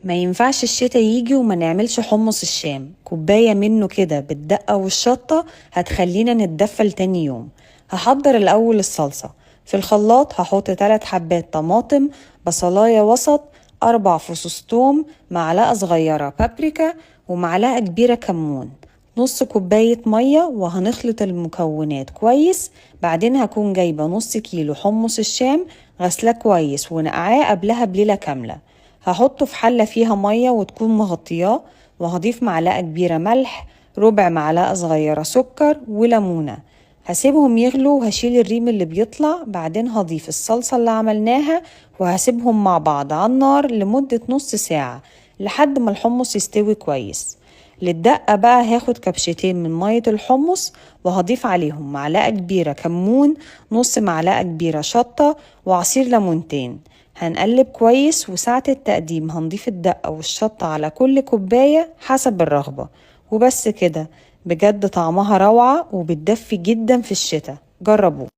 ما ينفعش الشتا يجي وما نعملش حمص الشام. كوباية منه كده بالدقة والشطة هتخلينا نتدفى تاني يوم. هحضر الأول الصلصة. في الخلاط هحط 3 حبات طماطم، بصلاية وسط، 4 فصوص توم، معلقة صغيرة بابريكا، ومعلقة كبيرة كمون، نص كوباية مية، وهنخلط المكونات كويس. بعدين هكون جايبة نص كيلو حمص الشام غسلاه كويس ونقعاه قبلها بليلة كاملة. هحطه في حلة فيها مية وتكون مغطياه، وهضيف معلقة كبيرة ملح، ربع معلقة صغيرة سكر، وليمونة. هسيبهم يغلوا وهشيل الريم اللي بيطلع. بعدين هضيف الصلصة اللي عملناها وهسيبهم مع بعض على النار لمدة نص ساعة لحد ما الحمص يستوي كويس. للدقة بقى هاخد كبشتين من مية الحمص وهضيف عليهم معلقة كبيرة كمون، نص معلقة كبيرة شطة، وعصير ليمونتين. هنقلب كويس، وساعة التقديم هنضيف الدقة والشطة على كل كوباية حسب الرغبة. وبس كده، بجد طعمها روعة وبتدفي جدا في الشتاء. جربوه.